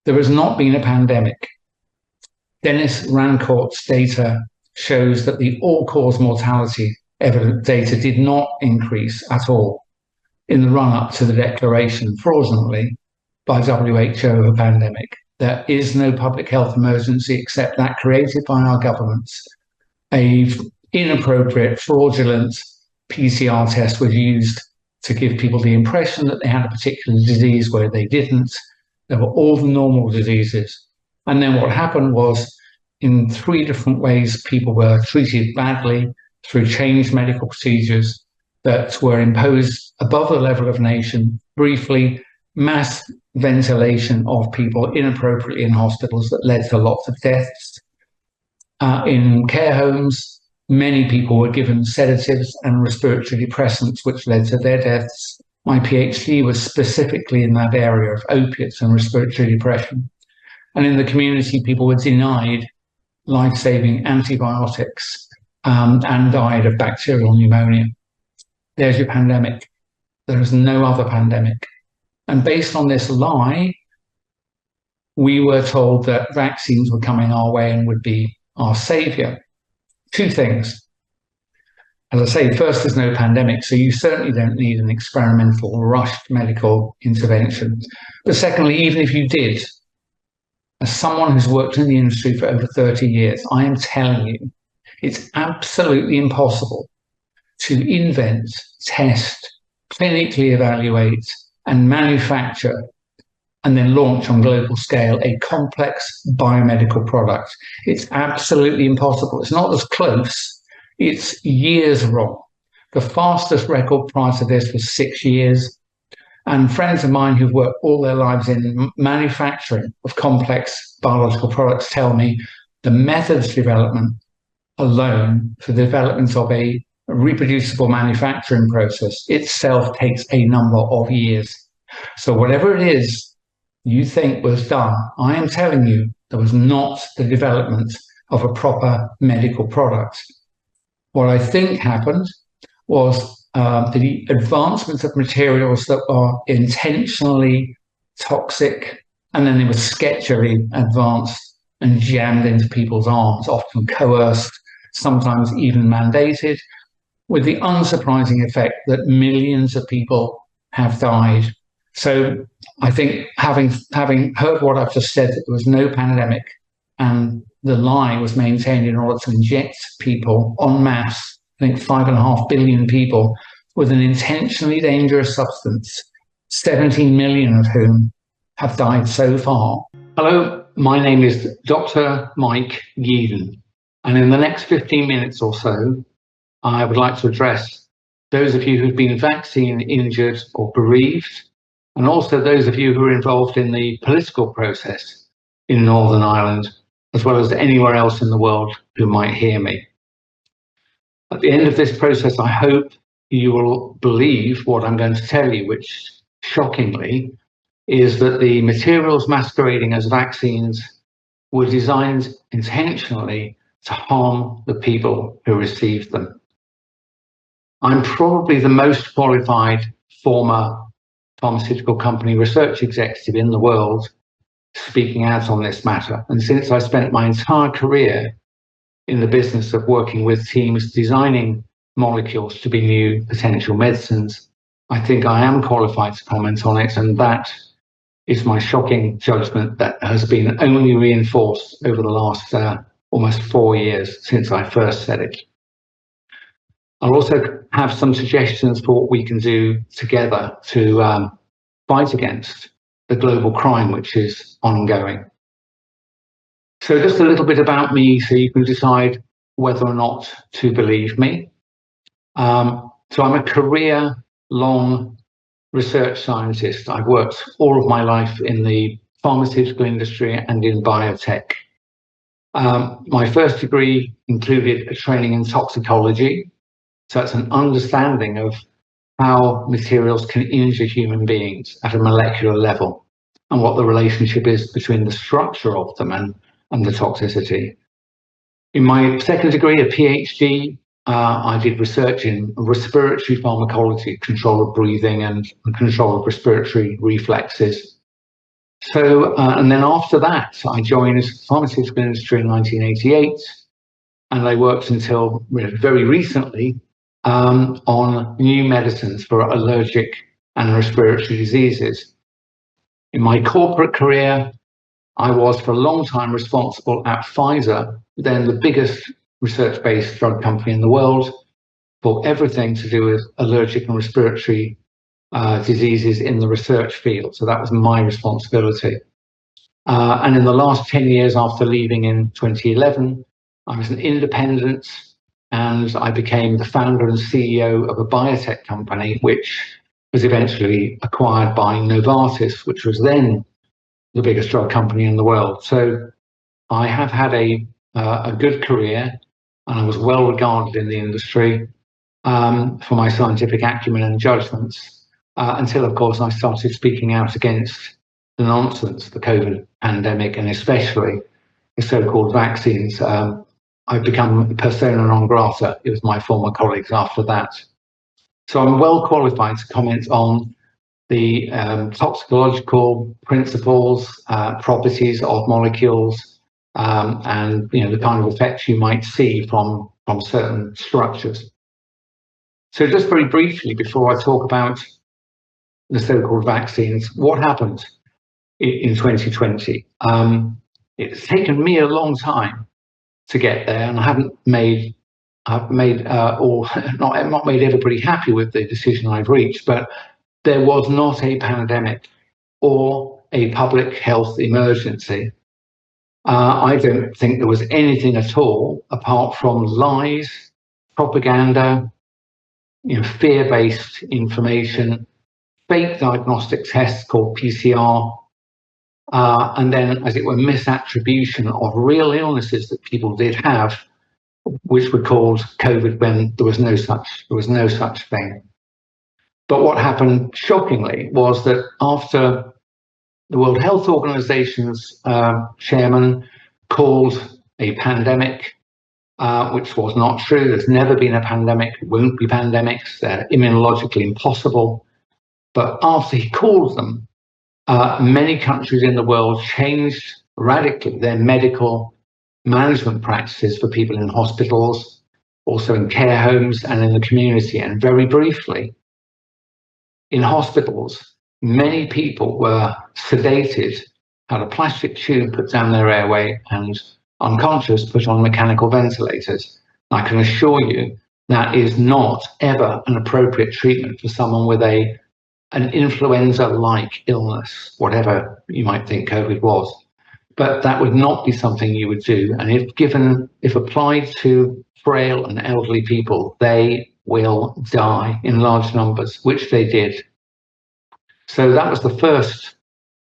there has not been a pandemic. Dennis Rancourt's data shows that the all-cause mortality evidence data did not increase at all in the run-up to the declaration, fraudulently, by WHO of a pandemic. There is no public health emergency except that created by our governments. An inappropriate, fraudulent PCR test was used to give people the impression that they had a particular disease where they didn't. There were all the normal diseases. And then what happened was, in 3 different ways, people were treated badly through changed medical procedures that were imposed above the level of nation, briefly, mass ventilation of people inappropriately in hospitals that led to lots of deaths. In care homes, many people were given sedatives and respiratory depressants, which led to their deaths. My PhD was specifically in that area of opiates and respiratory depression. And in the community, people were denied life-saving antibiotics and died of bacterial pneumonia. There's your pandemic. There is no other pandemic. And based on this lie, we were told that vaccines were coming our way and would be our savior. 2 things. As I say, first, there's no pandemic, so you certainly don't need an experimental, rushed medical intervention. But secondly, even if you did, as someone who's worked in the industry for over 30 years, I am telling you, it's absolutely impossible to invent, test, clinically evaluate, and manufacture, and then launch on global scale a complex biomedical product. It's absolutely impossible. It's not as close, it's years wrong. The fastest record prior to this was 6 years. And friends of mine who've worked all their lives in manufacturing of complex biological products tell me the methods development alone for the development of a reproducible manufacturing process itself takes a number of years. So whatever it is you think was done, I am telling you, there was not the development of a proper medical product. What I think happened was the advancement of materials that are intentionally toxic, and then they were sketchily advanced and jammed into people's arms, often coerced, sometimes even mandated, with the unsurprising effect that millions of people have died. So I think having heard what I've just said, that there was no pandemic and the lie was maintained in order to inject people en masse, I think 5.5 billion people, with an intentionally dangerous substance, 17 million of whom have died so far. Hello, my name is Dr. Mike Yeadon, and in the next 15 minutes or so, I would like to address those of you who've been vaccine injured or bereaved, and also those of you who are involved in the political process in Northern Ireland, as well as anywhere else in the world who might hear me. At the end of this process, I hope you will believe what I'm going to tell you, which shockingly is that the materials masquerading as vaccines were designed intentionally to harm the people who received them. I'm probably the most qualified former pharmaceutical company research executive in the world speaking out on this matter. And since I spent my entire career in the business of working with teams designing molecules to be new potential medicines, I think I am qualified to comment on it, and that is my shocking judgment that has been only reinforced over the last almost 4 years since I first said it. I'll also have some suggestions for what we can do together to fight against the global crime which is ongoing. So just a little bit about me so you can decide whether or not to believe me. So I'm a career-long research scientist. I've worked all of my life in the pharmaceutical industry and in biotech. My first degree included a training in toxicology. So it's an understanding of how materials can injure human beings at a molecular level and what the relationship is between the structure of them and the toxicity. In my second degree, a PhD, I did research in respiratory pharmacology, control of breathing and control of respiratory reflexes. So, and then after that, I joined the pharmaceutical industry in 1988, and I worked until very recently on new medicines for allergic and respiratory diseases. In my corporate career, I was for a long time responsible at Pfizer, then the biggest research-based drug company in the world, for everything to do with allergic and respiratory diseases in the research field. So that was my responsibility. And in the last 10 years after leaving in 2011, I was an independent, and I became the founder and CEO of a biotech company, which was eventually acquired by Novartis, which was then the biggest drug company in the world. So I have had a good career, and I was well regarded in the industry for my scientific acumen and judgments, until, of course, I started speaking out against the nonsense, the COVID pandemic, and especially the so-called vaccines. I've become persona non grata. It was my former colleagues after that. So I'm well qualified to comment on the toxicological principles, properties of molecules, and the kind of effects you might see from certain structures. So just very briefly, before I talk about the so-called vaccines, what happened in 2020? It's taken me a long time to get there, and I've made not made everybody happy with the decision I've reached, but there was not a pandemic or a public health emergency. I don't think there was anything at all apart from lies, propaganda, fear-based information, fake diagnostic tests called PCR, and then, as it were, misattribution of real illnesses that people did have, which were called COVID when there was no such thing. But what happened, shockingly, was that after the World Health Organization's chairman called a pandemic, which was not true. There's never been a pandemic. It won't be pandemics. They're immunologically impossible. But after he called them, many countries in the world changed radically their medical management practices for people in hospitals, also in care homes and in the community. And very briefly, in hospitals, many people were sedated, had a plastic tube put down their airway, and unconscious put on mechanical ventilators. I can assure you that is not ever an appropriate treatment for someone with an influenza-like illness, whatever you might think COVID was. But that would not be something you would do. And if applied to frail and elderly people, they will die in large numbers, which they did. So that was the first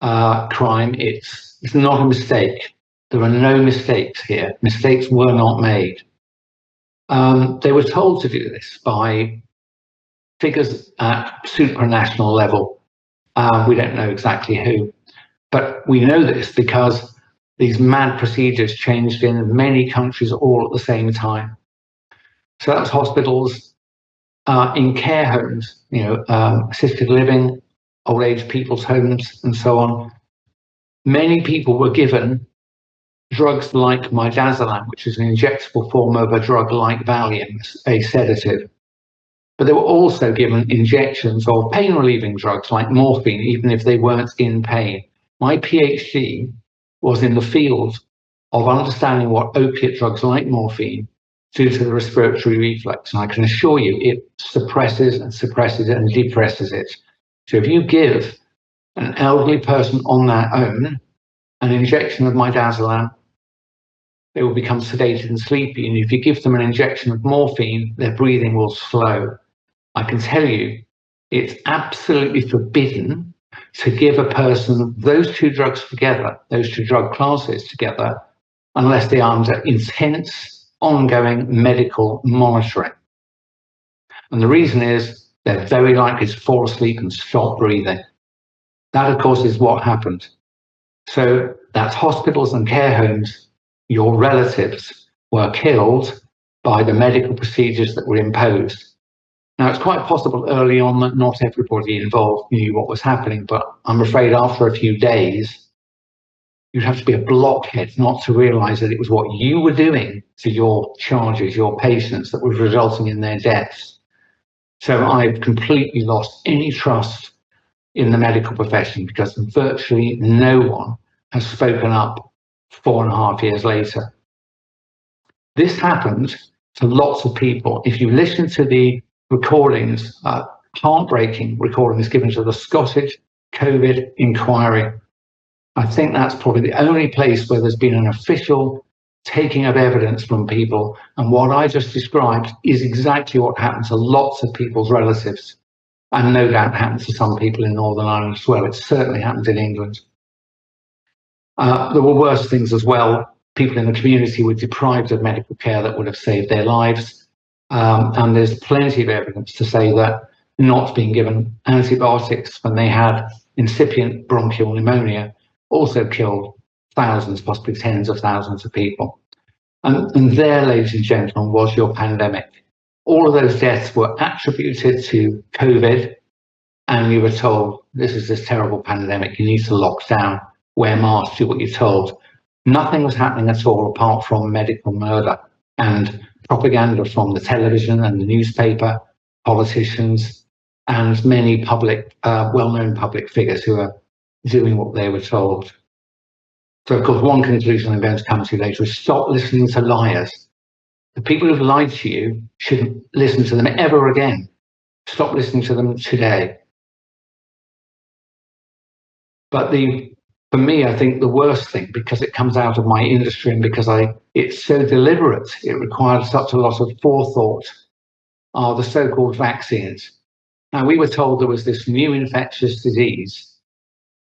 crime. It's not a mistake. There are no mistakes here. Mistakes were not made. They were told to do this by figures at supranational level. We don't know exactly who, but we know this because these mad procedures changed in many countries all at the same time. So that's hospitals, in care homes, assisted living, old age people's homes, and so on. Many people were given drugs like midazolam, which is an injectable form of a drug like Valium, a sedative. But they were also given injections of pain-relieving drugs like morphine, even if they weren't in pain. My PhD was in the field of understanding what opiate drugs like morphine do to the respiratory reflex. And I can assure you, it suppresses and depresses it. So if you give an elderly person on their own an injection of midazolam, they will become sedated and sleepy. And if you give them an injection of morphine, their breathing will slow. I can tell you, it's absolutely forbidden to give a person those two drugs together, those two drug classes together, unless they are under intense, ongoing medical monitoring. And the reason is they're very likely to fall asleep and stop breathing. That, of course, is what happened. So that's hospitals and care homes. Your relatives were killed by the medical procedures that were imposed. Now, it's quite possible early on that not everybody involved knew what was happening, but I'm afraid after a few days, you'd have to be a blockhead not to realize that it was what you were doing to your charges, your patients, that was resulting in their deaths. So I've completely lost any trust in the medical profession because virtually no one has spoken up 4.5 years later. This happened to lots of people. If you listen to the recordings, heartbreaking recordings given to the Scottish COVID inquiry, I think that's probably the only place where there's been an official taking of evidence from people. And what I just described is exactly what happened to lots of people's relatives. And no doubt happens to some people in Northern Ireland as well. It certainly happened in England. There were worse things as well. People in the community were deprived of medical care that would have saved their lives. And there's plenty of evidence to say that not being given antibiotics when they had incipient bronchial pneumonia also killed thousands, possibly tens of thousands of people. And there, ladies and gentlemen, was your pandemic. All of those deaths were attributed to COVID, and you were told, this is this terrible pandemic, you need to lock down, wear masks, do what you're told. Nothing was happening at all apart from medical murder and propaganda from the television and the newspaper, politicians, and many public, well-known public figures who are doing what they were told. So, of course, one conclusion I'm going to come to later is stop listening to liars. The people who've lied to you shouldn't listen to them ever again. Stop listening to them today. But for me, I think the worst thing, because it comes out of my industry and because it's so deliberate, it required such a lot of forethought, are the so-called vaccines. Now, we were told there was this new infectious disease.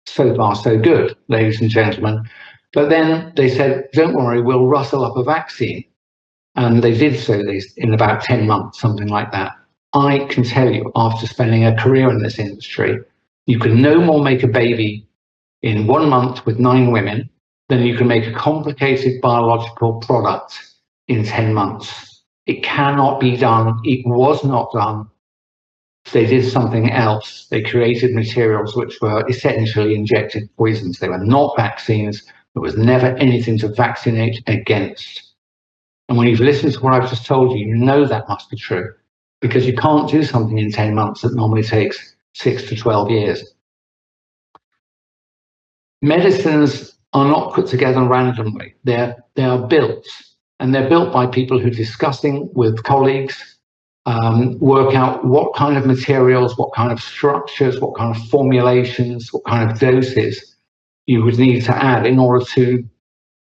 So far, so good, ladies and gentlemen. But then they said, don't worry, we'll rustle up a vaccine. And they did so in about 10 months, something like that. I can tell you, after spending a career in this industry, you can no more make a baby in 1 month with 9 women than you can make a complicated biological product in 10 months. It cannot be done. It was not done. They did something else. They created materials which were essentially injected poisons. They were not vaccines. There was never anything to vaccinate against. And when you've listened to what I've just told you, you know that must be true, because you can't do something in 10 months that normally takes 6 to 12 years. Medicines are not put together randomly. They are built, and they're built by people who, discussing with colleagues, work out what kind of materials, what kind of structures, what kind of formulations, what kind of doses you would need to add in order to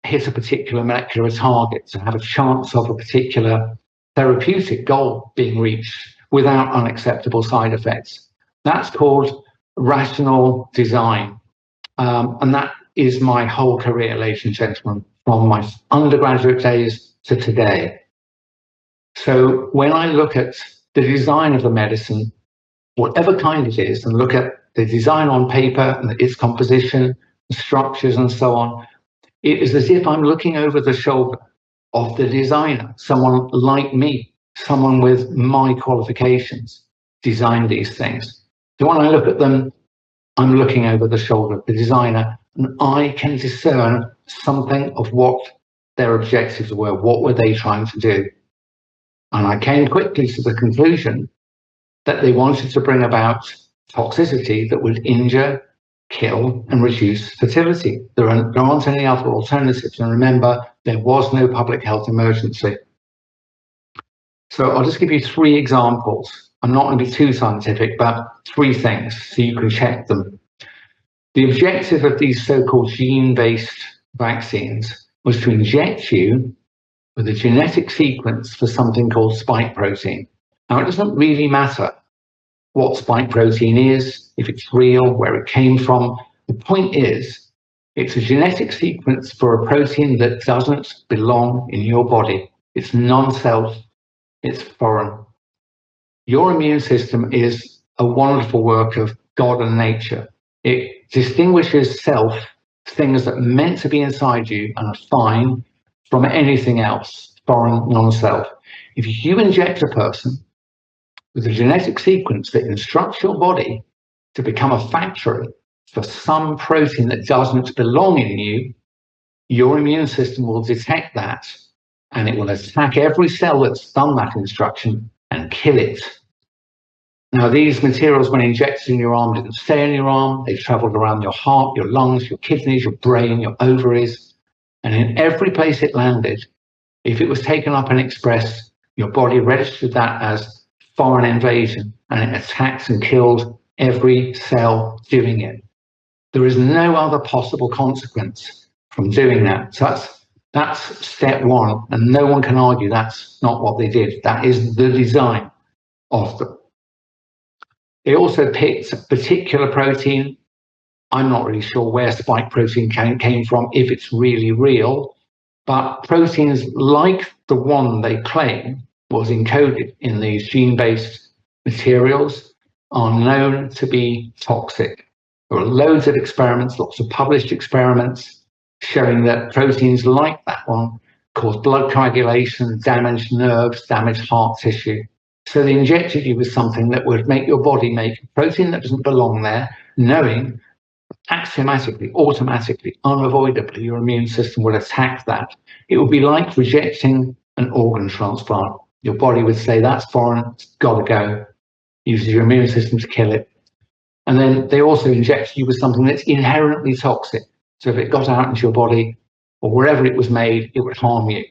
hit a particular molecular target, to have a chance of a particular therapeutic goal being reached without unacceptable side effects. That's called rational design. And that is my whole career, ladies and gentlemen, from my undergraduate days to today. So when I look at the design of the medicine, whatever kind it is, and look at the design on paper and its composition, the structures and so on, it is as if I'm looking over the shoulder of the designer, someone like me, someone with my qualifications, designed these things. So when I look at them, I'm looking over the shoulder of the designer, and I can discern something of what their objectives were. What were they trying to do? And I came quickly to the conclusion that they wanted to bring about toxicity that would injure, kill, and reduce fertility. There aren't any other alternatives. And remember, there was no public health emergency. So I'll just give you 3 examples. I'm not going to be too scientific, but 3 things so you can check them. The objective of these so-called gene-based vaccines was to inject you with a genetic sequence for something called spike protein. Now, it doesn't really matter what spike protein is, if it's real, where it came from. The point is, it's a genetic sequence for a protein that doesn't belong in your body. It's non-self, it's foreign. Your immune system is a wonderful work of God and nature. It distinguishes self, things that are meant to be inside you and are fine, from anything else, foreign, non-self. If you inject a person with a genetic sequence that instructs your body to become a factory for some protein that doesn't belong in you, your immune system will detect that and it will attack every cell that's done that instruction and kill it. Now, these materials, when injected in your arm, didn't stay in your arm. They traveled around your heart, your lungs, your kidneys, your brain, your ovaries. And in every place it landed, if it was taken up and expressed, your body registered that as foreign invasion and it attacked and killed every cell doing it. There is no other possible consequence from doing that. So that's step one, and no one can argue that's not what they did. That is the design of them. They also picked a particular protein. I'm not really sure where spike protein came from, if it's really real, but proteins like the one they claim was encoded in these gene-based materials are known to be toxic. There are loads of experiments, lots of published experiments showing that proteins like that one cause blood coagulation, damaged nerves, damaged heart tissue. So they injected you with something that would make your body make a protein that doesn't belong there, knowing axiomatically, automatically, unavoidably, your immune system will attack that. It would be like rejecting an organ transplant. Your body would say, that's foreign, it's got to go. Uses your immune system to kill it. And then they also inject you with something that's inherently toxic. So if it got out into your body or wherever it was made, it would harm you.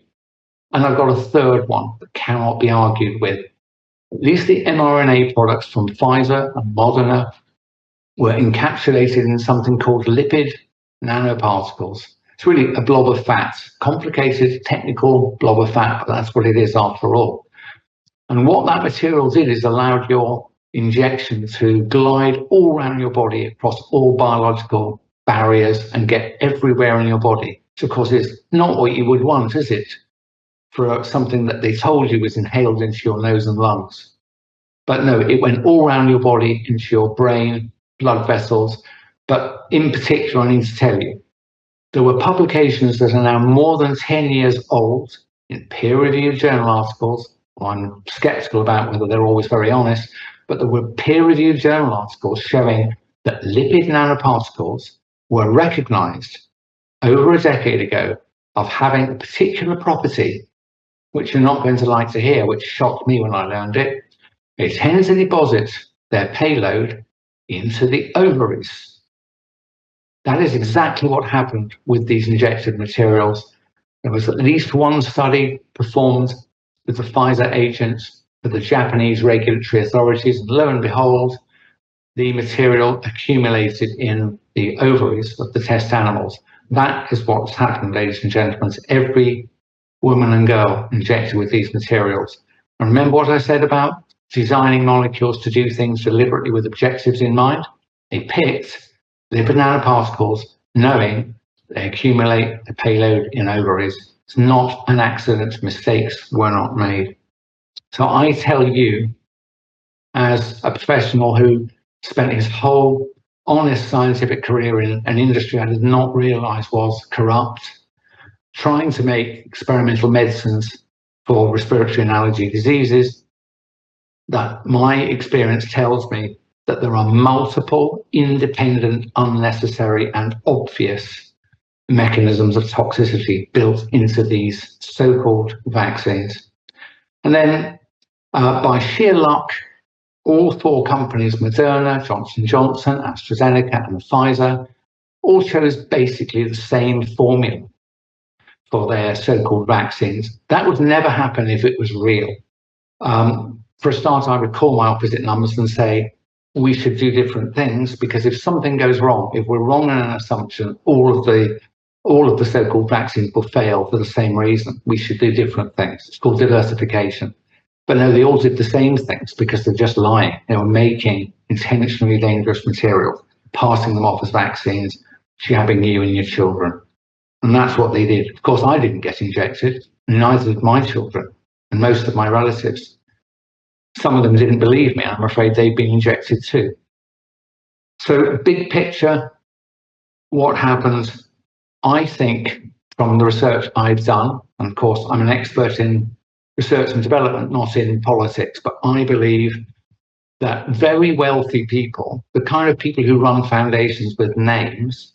And I've got a third one that cannot be argued with. At least the mRNA products from Pfizer and Moderna were encapsulated in something called lipid nanoparticles. It's really a blob of fat, complicated technical blob of fat, but that's what it is after all. And what that material did is allowed your injection to glide all around your body across all biological barriers and get everywhere in your body. So of course, it's not what you would want, is it? For something that they told you was inhaled into your nose and lungs. But no, it went all around your body, into your brain, blood vessels. But in particular, I need to tell you, there were publications that are now more than 10 years old in peer-reviewed journal articles. Well, I'm skeptical about whether they're always very honest, but there were peer-reviewed journal articles showing that lipid nanoparticles were recognized over a decade ago of having a particular property, which you're not going to like to hear, which shocked me when I learned it. They tend to deposit their payload into the ovaries. That is exactly what happened with these injected materials. There was at least one study performed with the Pfizer agents for the Japanese regulatory authorities, and lo and behold, the material accumulated in the ovaries of the test animals. That is what's happened, ladies and gentlemen, to every woman and girl injected with these materials. And remember what I said about designing molecules to do things deliberately with objectives in mind? They picked lipid nanoparticles knowing they accumulate the payload in ovaries. It's not an accident. Mistakes were not made. So I tell you, as a professional who spent his whole honest scientific career in an industry I did not realize was corrupt, trying to make experimental medicines for respiratory and allergy diseases, that my experience tells me that there are multiple independent, unnecessary, and obvious mechanisms of toxicity built into these so-called vaccines. And then by sheer luck, all four companies, Moderna, Johnson & Johnson, AstraZeneca, and Pfizer, all chose basically the same formula for their so-called vaccines. That would never happen if it was real. For a start, I would call my opposite numbers and say, we should do different things, because if something goes wrong, if we're wrong in an assumption, all of the so-called vaccines will fail for the same reason. We should do different things. It's called diversification. But no, they all did the same things because they're just lying. They were making intentionally dangerous materials, passing them off as vaccines, jabbing you and your children. And that's what they did. Of course, I didn't get injected, and neither did my children and most of my relatives. Some of them didn't believe me. I'm afraid they've been injected too. So big picture, what happens, I think, from the research I've done, and of course, I'm an expert in research and development, not in politics, but I believe that very wealthy people, the kind of people who run foundations with names,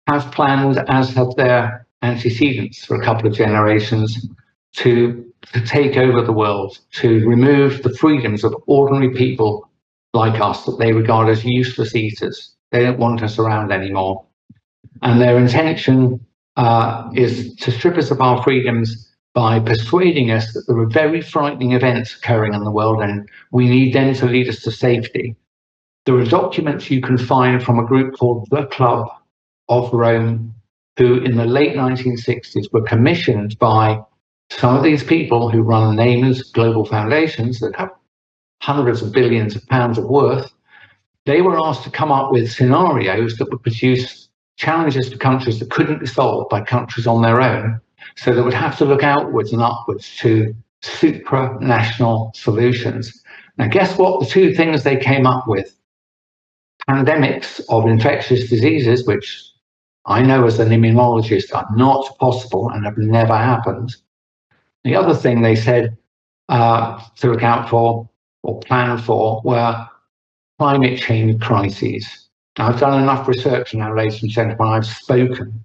have planned, as have their antecedents for a couple of generations, to take over the world, to remove the freedoms of ordinary people like us that they regard as useless eaters. They don't want us around anymore. And their intention is to strip us of our freedoms by persuading us that there are very frightening events occurring in the world and we need them to lead us to safety. There are documents you can find from a group called the Club of Rome, who in the late 1960s were commissioned by some of these people who run nameless global foundations that have hundreds of billions of pounds of worth. They were asked to come up with scenarios that would produce challenges to countries that couldn't be solved by countries on their own. So they would have to look outwards and upwards to supranational solutions. Now, guess what? The two things they came up with: pandemics of infectious diseases, which I know as an immunologist are not possible and have never happened. The other thing they said to look out for or plan for were climate change crises. Now, I've done enough research now, ladies and gentlemen. I've spoken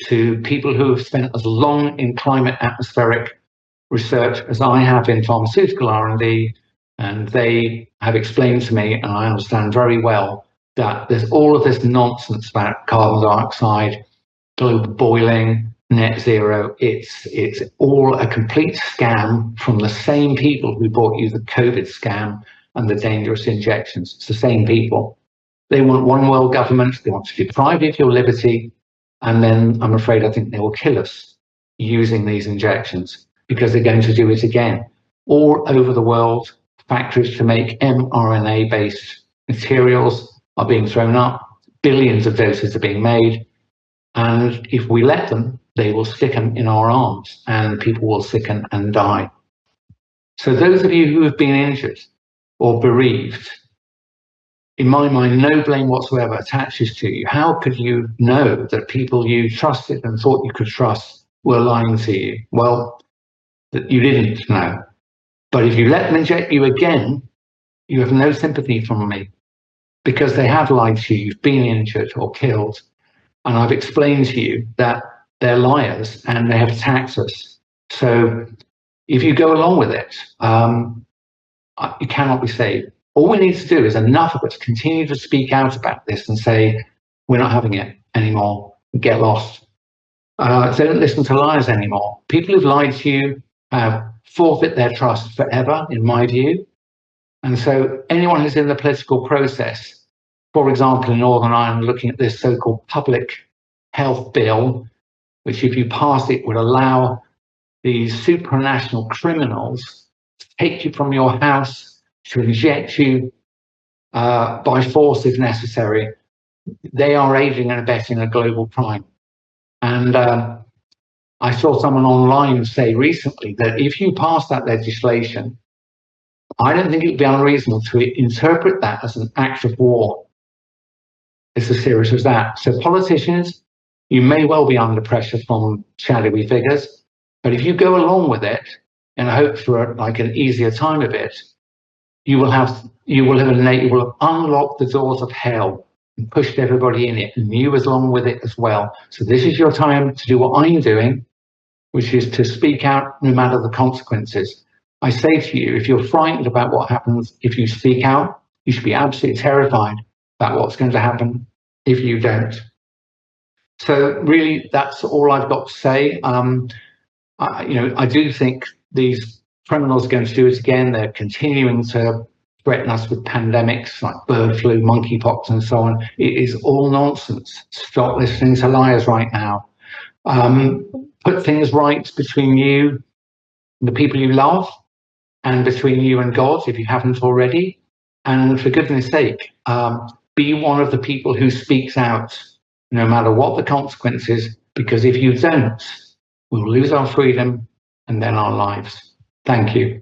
to people who have spent as long in climate atmospheric research as I have in pharmaceutical R&D, and they have explained to me, and I understand very well, that there's all of this nonsense about carbon dioxide, global boiling, net zero. It's all a complete scam from the same people who brought you the COVID scam and the dangerous injections. It's the same people. They want one world government. They want to deprive you of your liberty. And then I'm afraid I think they will kill us using these injections, because they're going to do it again. All over the world, factories to make mRNA-based materials are being thrown up. Billions of doses are being made. And if we let them, they will stick them in our arms and people will sicken and die. So those of you who have been injured or bereaved, in my mind, no blame whatsoever attaches to you. How could you know that people you trusted and thought you could trust were lying to you? Well, that you didn't know. But if you let them inject you again, you have no sympathy from me, because they have lied to you. You've been injured or killed. And I've explained to you that they're liars and they have attacked us. So if you go along with it, you cannot be saved. All we need to do is enough of us continue to speak out about this and say, we're not having it anymore, get lost. Don't listen to liars anymore. People who've lied to you have forfeit their trust forever, in my view. And so anyone who's in the political process, for example, in Northern Ireland, looking at this so-called public health bill, which if you pass it would allow these supranational criminals to take you from your house, to inject you by force if necessary, they are aiding and abetting a global crime. And I saw someone online say recently that if you pass that legislation, I don't think it would be unreasonable to interpret that as an act of war. It's as serious as that. So politicians, you may well be under pressure from shadowy figures, but if you go along with it in hope for like an easier time of it, you will have unlocked the doors of hell and pushed everybody in it, and you along with it as well. So this is your time to do what I'm doing, which is to speak out no matter the consequences. I say to you, if you're frightened about what happens if you speak out, you should be absolutely terrified about what's going to happen if you don't. So really, that's all I've got to say. I do think these criminals are going to do it again. They're continuing to threaten us with pandemics like bird flu, monkeypox, and so on. It is all nonsense. Stop listening to liars right now. Put things right between you, the people you love, and between you and God, if you haven't already. And for goodness sake, be one of the people who speaks out, no matter what the consequences, because if you don't, we'll lose our freedom and then our lives. Thank you.